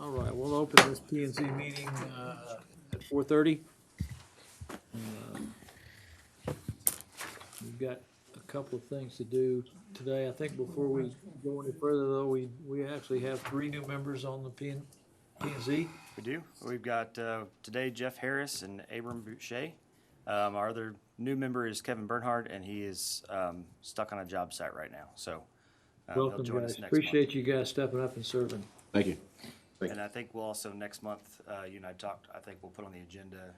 All right, we'll open this P and Z meeting at 4:30. We've got a couple of things to do today. I think before we go any further, though, we actually have 3 new members on the P and Z. We do. We've got today Jeff Harris and Abram Boucher. Our other new member is Kevin Bernhard, and he is stuck on a job site right now. So he'll Welcome, join guys. us next Appreciate month. you guys stepping up and serving. Thank you. And I think we'll also next month, you and I talked, I think we'll put on the agenda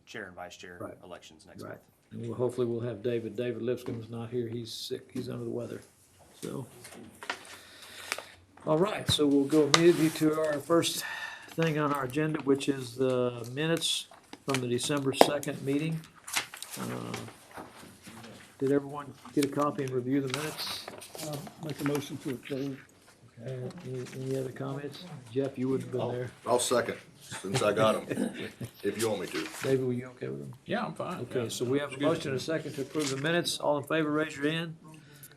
chair and vice chair Right. elections next Right. month. And hopefully we'll have David. David Lipscomb's not here. He's sick. He's under the weather. So, all right, so we'll go immediately to our first thing on our agenda, which is the minutes from the December 2nd meeting. Did everyone get a copy and review the minutes? Make a motion to approve. Any other comments? Jeff, you wouldn't have been there. I'll second, since I got them, if you want me to. David, were you okay with them? Yeah, I'm fine. Okay, so we have a motion and a second to approve the minutes. All in favor, raise your hand.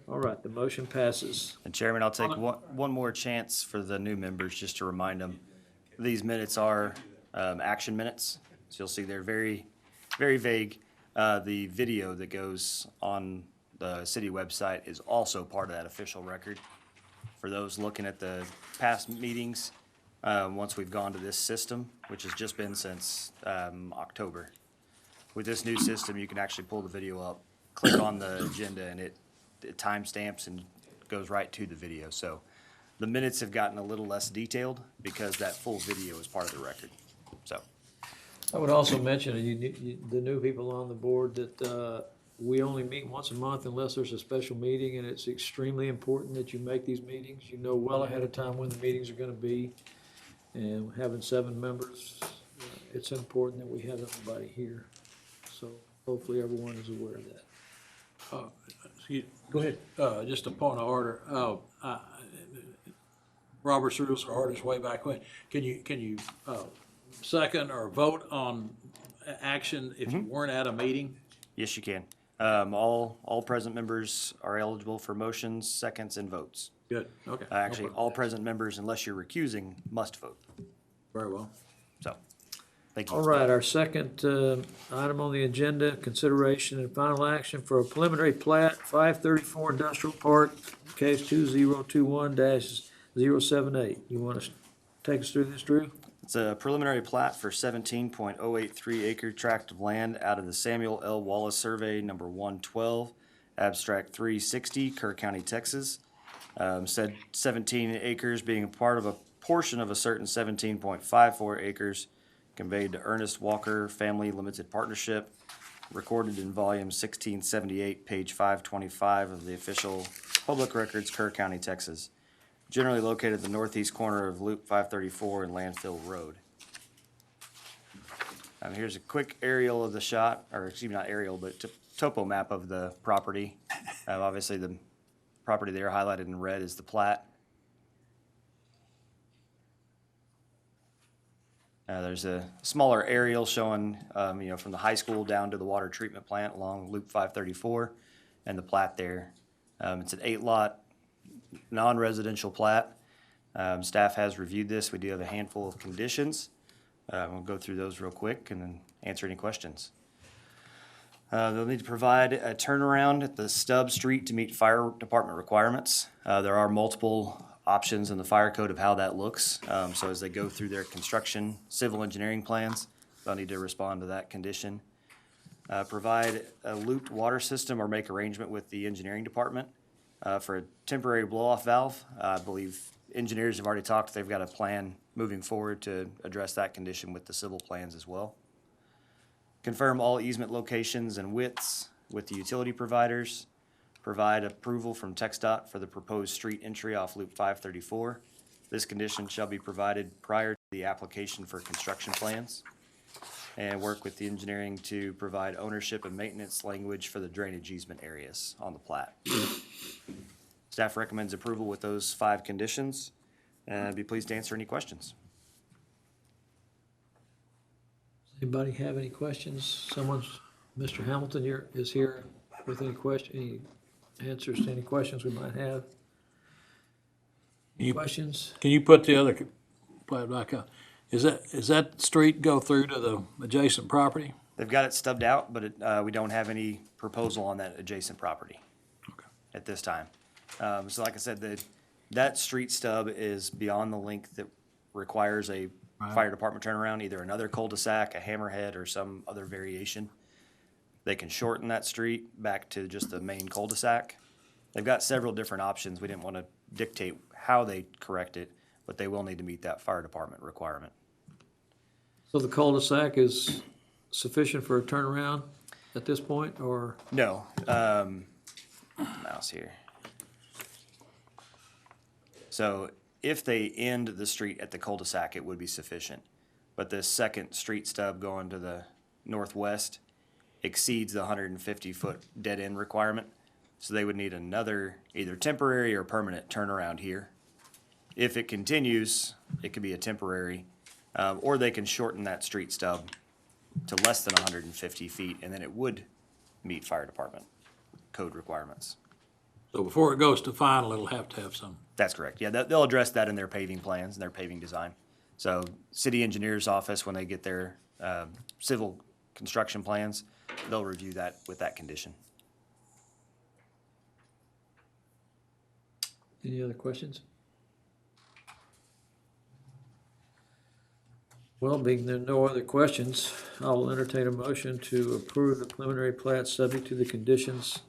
All right, the motion passes. And Chairman, I'll take one more chance for the new members, just to remind them, these minutes are action minutes. So you'll see they're very, very vague. The video that goes on the city website is also part of that official record. For those looking at the past meetings, once we've gone to this system, which has just been since October. With this new system, you can actually pull the video up, click on the agenda, and it timestamps and goes right to the video. So the minutes have gotten a little less detailed because that full video is part of the record. So, I would also mention, the new people on the board, that we only meet once a month unless there's a special meeting, and it's extremely important that you make these meetings. You know well ahead of time when the meetings are gonna be. And having 7 members, it's important that we have everybody here. So hopefully everyone is aware of that. Go ahead. Just a point of order. Robert's rules are hardest way back when. Can you second or vote on action if you weren't at a meeting? yes, you can. All present members are eligible for motions, seconds, and votes. Good, okay. Actually, all present members, unless you're recusing, must vote. Very well. So, thank you. All right, our second item on the agenda, consideration and final action for a preliminary plat, 534 Industrial Park, case 2021-078. You want to take us through this, Drew? It's a preliminary plat for 17.083 acre tract of land out of the Samuel L. Wallace Survey number 112, abstract 360, Kerr County, Texas. Said 17 acres being a part of a portion of a certain 17.54 acres conveyed to Ernest Walker Family Limited Partnership, recorded in volume 1678, page 525 of the official public records, Kerr County, Texas. Generally located at the northeast corner of Loop 534 and Landfill Road. Here's a quick aerial of the shot, or excuse me, not aerial, but topo map of the property. Obviously, the property there highlighted in red is the plat. There's a smaller aerial showing, from the high school down to the water treatment plant along Loop 534, and the plat there. It's an 8-lot non-residential plat. Staff has reviewed this. We do have a handful of conditions. We'll go through those real quick and then answer any questions. They'll need to provide a turnaround at the stub street to meet fire department requirements. There are multiple options in the fire code of how that looks. So as they go through their construction, civil engineering plans, they'll need to respond to that condition. Provide a looped water system or make arrangement with the engineering department for a temporary blow-off valve. I believe engineers have already talked. They've got a plan moving forward to address that condition with the civil plans as well. Confirm all easement locations and widths with the utility providers. Provide approval from Txdot for the proposed street entry off Loop 534. This condition shall be provided prior to the application for construction plans. And work with the engineering to provide ownership and maintenance language for the drainage easement areas on the plat. Staff recommends approval with those 5 conditions, and I'd be pleased to answer any questions. Anybody have any questions? Mr. Hamilton is here with any answers to any questions we might have. Questions? Can you put the other plat back up. Is that street go through to the adjacent property? They've got it stubbed out, but we don't have any proposal on that adjacent property at this time. So like I said, that street stub is beyond the length that requires a fire department turnaround, either another cul-de-sac, a hammerhead, or some other variation. They can shorten that street back to just the main cul-de-sac. They've got several different options. We didn't want to dictate how they correct it, but they will need to meet that fire department requirement. So the cul-de-sac is sufficient for a turnaround at this point, or? No, mouse here. So if they end the street at the cul-de-sac, it would be sufficient. But this second street stub going to the northwest exceeds the 150-foot dead-end requirement. So they would need another either temporary or permanent turnaround here. If it continues, it could be a temporary, or they can shorten that street stub to less than 150 feet, and then it would meet fire department code requirements. So before it goes to final, it'll have to have some. That's correct. Yeah, they'll address that in their paving plans and their paving design. So city engineer's office, when they get their civil construction plans, they'll review that with that condition. Any other questions? Well, being there are no other questions, I will entertain a motion to approve the preliminary plat subject to the conditions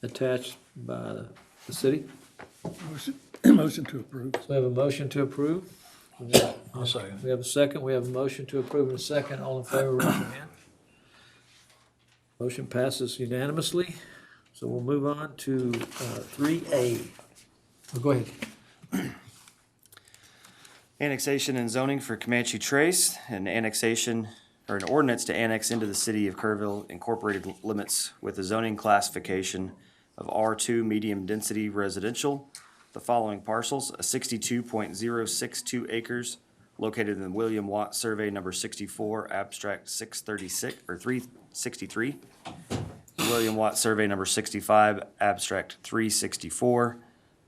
attached by the city. Motion to approve. So we have a motion to approve. I'll second. We have a second. We have a motion to approve and a second. All in favor, raise your hand. Motion passes unanimously. So we'll move on to 3A. Oh, go ahead. Annexation and zoning for Comanche Trace, an annexation or an ordinance to annex into the city of Kerrville incorporated limits with a zoning classification of R2 medium density residential. The following parcels: a 62.062 acres located in the William Watt Survey number 64, abstract 636 or 363. William Watt Survey number 65, abstract 364.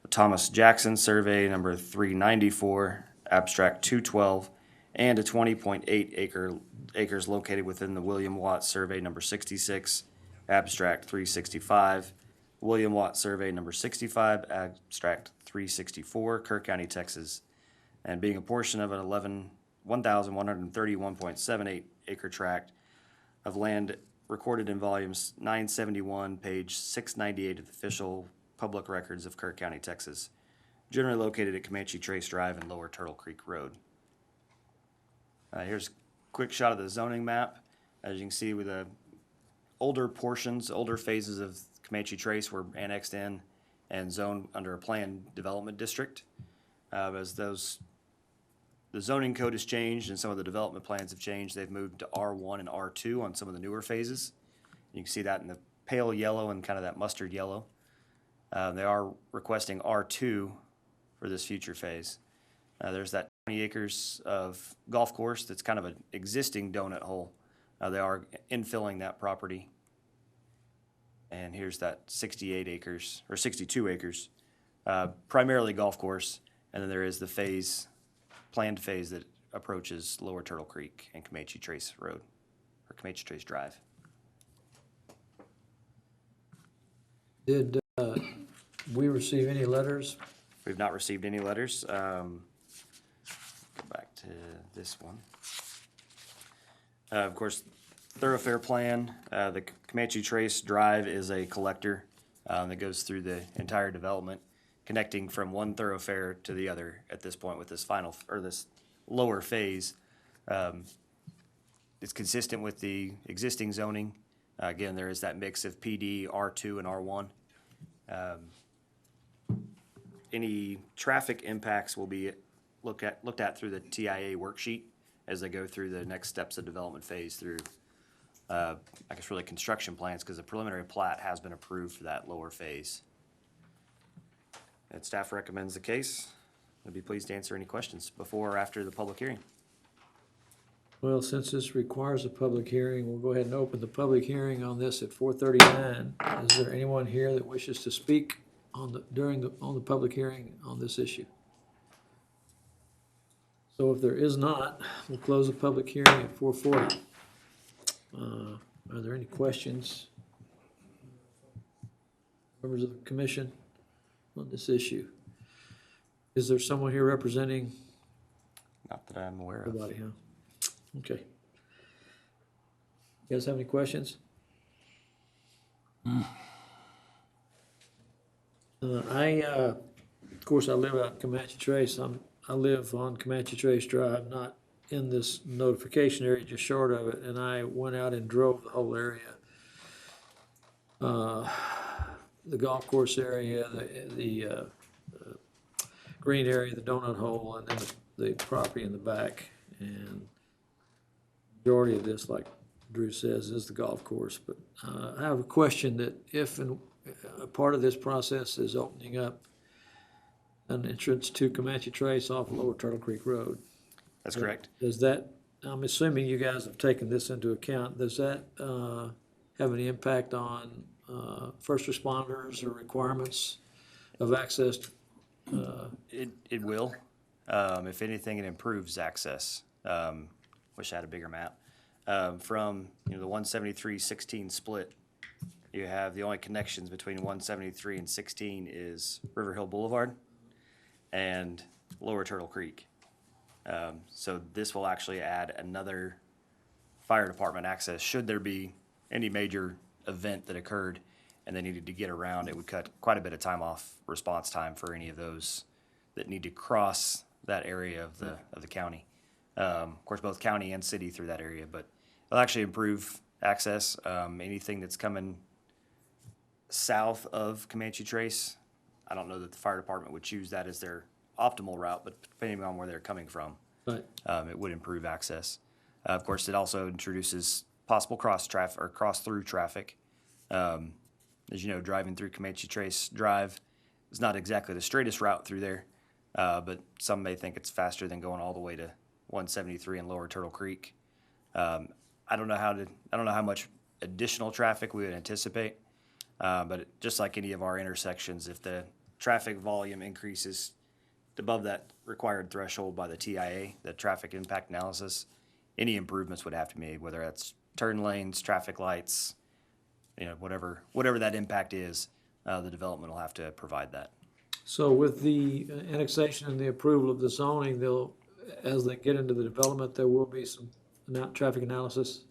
The Thomas Jackson Survey number 394, abstract 212, and a 20.8 acres located within the William Watt Survey number 66, abstract 365. William Watt Survey number 65, abstract 364, Kerr County, Texas, and being a portion of an 1,131.78 acre tract of land recorded in volumes 971, page 698 of the official public records of Kerr County, Texas, generally located at Comanche Trace Drive and Lower Turtle Creek Road. Here's a quick shot of the zoning map. As you can see, with the older portions, older phases of Comanche Trace were annexed in and zoned under a planned development district. As the zoning code has changed and some of the development plans have changed, they've moved to R1 and R2 on some of the newer phases. You can see that in the pale yellow and kind of that mustard yellow. They are requesting R2 for this future phase. There's that 20 acres of golf course that's kind of an existing donut hole. They are infilling that property. And here's that 68 acres, or 62 acres, primarily golf course. And then there is the planned phase that approaches Lower Turtle Creek and Comanche Trace Road, or Comanche Trace Drive. Did we receive any letters? We've not received any letters. Go back to this one. Of course, Thoroughfare Plan, the Comanche Trace Drive is a collector that goes through the entire development, connecting from one thoroughfare to the other at this point with this this lower phase. It's consistent with the existing zoning. Again, there is that mix of PD, R2, and R1. Any traffic impacts will be looked at through the TIA worksheet as they go through the next steps of development phase through, I guess really construction plans, because the preliminary plat has been approved for that lower phase. And staff recommends the case. I'd be pleased to answer any questions before or after the public hearing. Well, since this requires a public hearing, we'll go ahead and open the public hearing on this at 4:39. Is there anyone here that wishes to speak on the public hearing on this issue? So if there is not, we'll close the public hearing at 4:40. Are there any questions? Members of the commission on this issue? Is there someone here representing Not that I'm aware of. nobody, huh? Okay. You guys have any questions? Of course, I live out in Comanche Trace. I live on Comanche Trace Drive, not in this notification area, just short of it, and I went out and drove the whole area. The golf course area, the green area, the donut hole, and then the property in the back. And majority of this, like Drew says, is the golf course. But I have a question that if a part of this process is opening up an entrance to Comanche Trace off Lower Turtle Creek Road. That's correct. Does that, I'm assuming you guys have taken this into account, does that have any impact on first responders or requirements of access? It will. If anything, it improves access. Wish I had a bigger map. From, the 173-16 split, you have the only connections between 173 and 16 is River Hill Boulevard and Lower Turtle Creek. So this will actually add another fire department access. Should there be any major event that occurred and they needed to get around, it would cut quite a bit of time off response time for any of those that need to cross that area of the county. Of course, both county and city through that area, but it'll actually improve access. Anything that's coming south of Comanche Trace, I don't know that the fire department would choose that as their optimal route, but depending on where they're coming from, Right. it would improve access. Of course, it also introduces possible cross-through traffic. As you know, driving through Comanche Trace Drive is not exactly the straightest route through there, but some may think it's faster than going all the way to 173 and Lower Turtle Creek. I don't know how much additional traffic we would anticipate, but just like any of our intersections, if the traffic volume increases above that required threshold by the TIA, the traffic impact analysis, any improvements would have to be made, whether that's turn lanes, traffic lights, whatever that impact is, the development will have to provide that. So with the annexation and the approval of the zoning, as they get into the development, there will be some traffic analysis?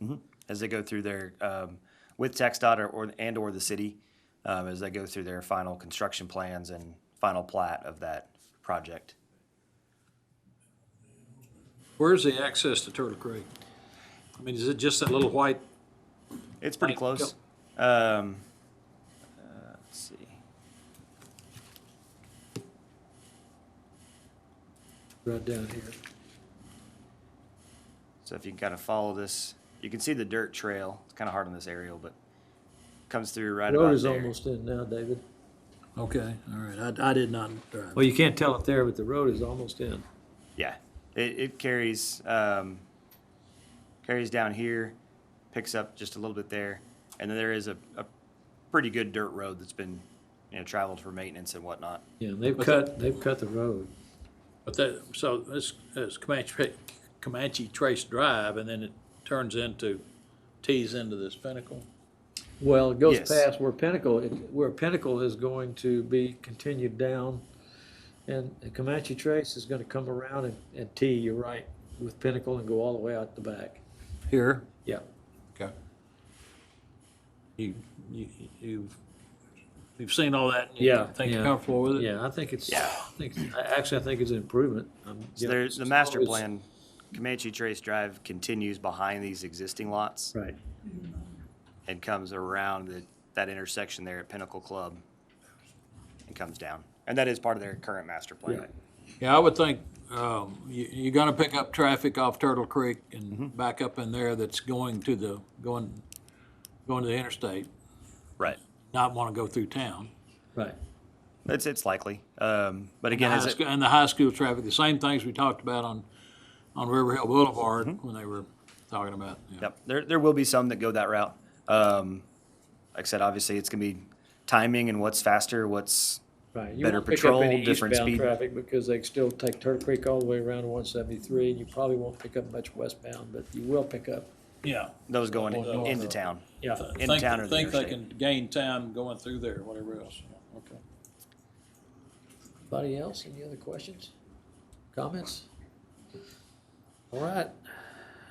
As they go through their, with Txdot or the city, as they go through their final construction plans and final plat of that project. Where's the access to Turtle Creek? I mean, is it just that little white? It's pretty Right, close. go. Let's see. Right down here. So if you can kind of follow this, you can see the dirt trail. It's kind of hard on this aerial, but comes through right Road about is there. almost in now, David. Okay, all right. I did not drive. Well, you can't tell it there, but the road is almost in. Yeah, it carries down here, picks up just a little bit there, and then there is a pretty good dirt road that's been traveled for maintenance and whatnot. Yeah, and they've cut the road. But so this is Comanche Trace Drive, and then it turns tees into this Pinnacle? Well, it goes Yes. past where Pinnacle is going to be continued down, and Comanche Trace is gonna come around and tee, you're right, with Pinnacle and go all the way out the back. Here? Yeah. Okay. You've seen all that? And you Yeah, think you're yeah. comfortable with it? Yeah, I think it's an improvement. So there's the master plan. Comanche Trace Drive continues behind these existing lots Right. and comes around that intersection there at Pinnacle Club and comes down. And that is part of their current master plan. Right. Yeah, I would think, you're gonna pick up traffic off Turtle Creek and back up in there that's going to the interstate, Right. not wanna go through town. Right. It's likely. But again, And the high school traffic, the same things we talked about on River Hill Boulevard when they were talking about. Yeah. Yep, there will be some that go that route. Like I said, obviously, it's gonna be timing and what's faster, what's Right, you better won't pick up patrol, any different eastbound speed. traffic because they still take Turtle Creek all the way around to 173, and you probably won't pick up much westbound, but you will pick up, Yeah. Those going north. into town. yeah. In town or the Think they interstate. can gain time going through there, whatever else. Yeah, okay. Anybody else? Any other questions? Comments? All right.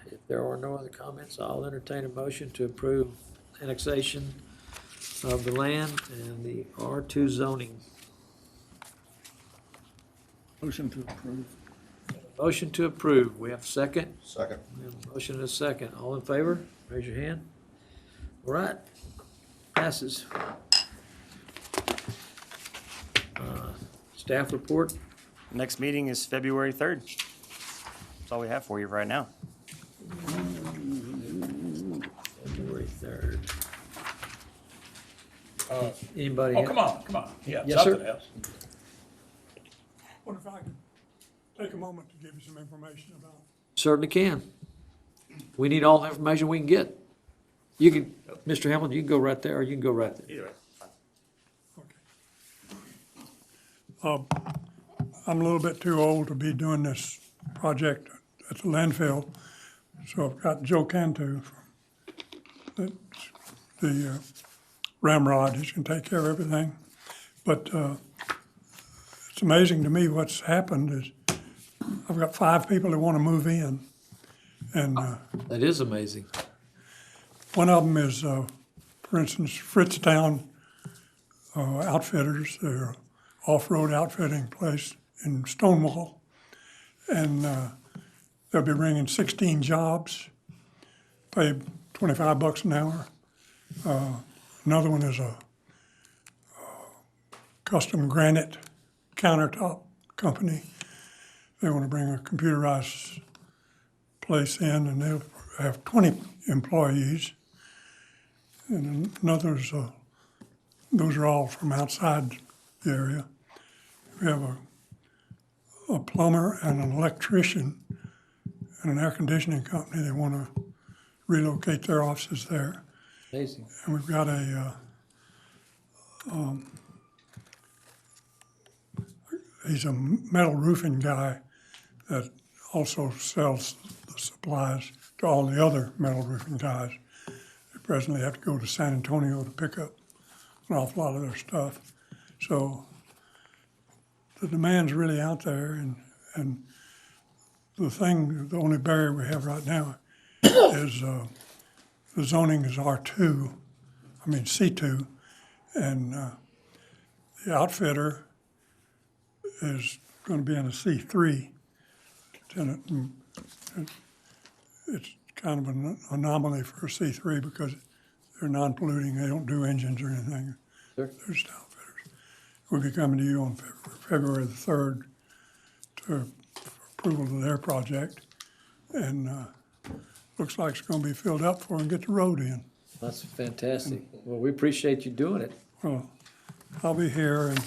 If there are no other comments, I'll entertain a motion to approve annexation of the land and the R2 zoning. Motion to approve. Motion to approve. We have a second? Second. We have a motion and a second. All in favor? Raise your hand. All right. Passes. Staff report? Next meeting is February 3rd. That's all we have for you right now. February 3rd. Anybody? Oh, have- come on. Yeah, Yes, sir. something else. What if I could take a moment to give you some information about, Certainly can. We need all the information we can get. You can, Mr. Hamlin, you can go right there, or you can go right there. Either way. I'm a little bit too old to be doing this project at the landfill, so I've got Joe Cantu from the Ramrod, he can take care of everything. But it's amazing to me what's happened is I've got 5 people that want to move in. And That is amazing. one of them is, for instance, Fritztown Outfitters. They're an off-road outfitting place in Stonewall. And they'll be bringing 16 jobs, pay $25 an hour. Another one is a custom granite countertop company. They want to bring a computerized place in, and they'll have 20 employees. And another's, those are all from outside the area. We have a plumber and an electrician and an air conditioning company. They want to relocate their offices there. Amazing. And we've got he's a metal roofing guy that also sells the supplies to all the other metal roofing guys. They presently have to go to San Antonio to pick up an awful lot of their stuff. So the demand's really out there, and the only barrier we have right now is the zoning is C2, and the outfitter is going to be in a C3 tenant. And it's kind of an anomaly for a C3 because they're non-polluting, they don't do engines or anything. Sure. They're just outfitters. We'll be coming to you on February the 3rd for approval of their project, and looks like it's going to be filled up for and get the road in. That's fantastic. Well, we appreciate you doing it. Well, I'll be here, and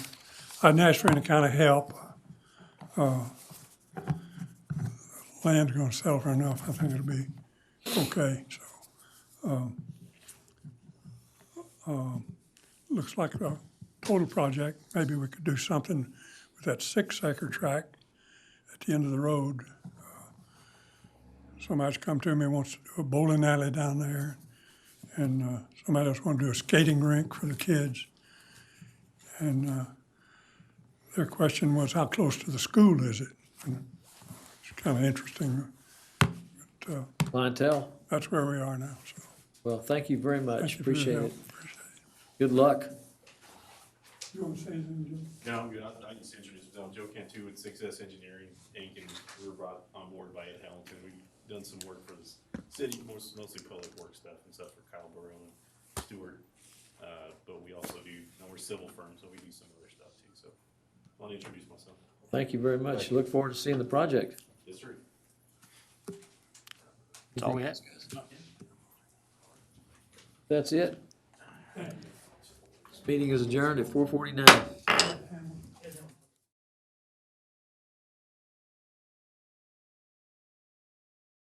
I didn't ask for any kind of help. Land's gonna sell for enough, I think it'll be okay, so. Looks like a total project, maybe we could do something with that 6-acre tract at the end of the road. Somebody's come to me, wants to do a bowling alley down there, and somebody else want to do a skating rink for the kids. And their question was, how close to the school is it? And it's kind of interesting, but Clientele. that's where we are now, so. Well, thank you very much. Thank you for your Appreciate help. it. Appreciate it. Good luck. You want to say anything, Joe? No, I'm good. I can just introduce myself. Joe Cantu with Success Engineering, Inc., and we were brought on board by Ed Hamilton. We've done some work for the city, mostly public work stuff and stuff for Kyle Burrow and Stewart. But we also do, we're a civil firm, so we do some other stuff too. So I want to introduce myself. Thank you very much. Look forward to seeing the project. Yes, sir. That's all we have. That's it. This meeting is adjourned at 4:49.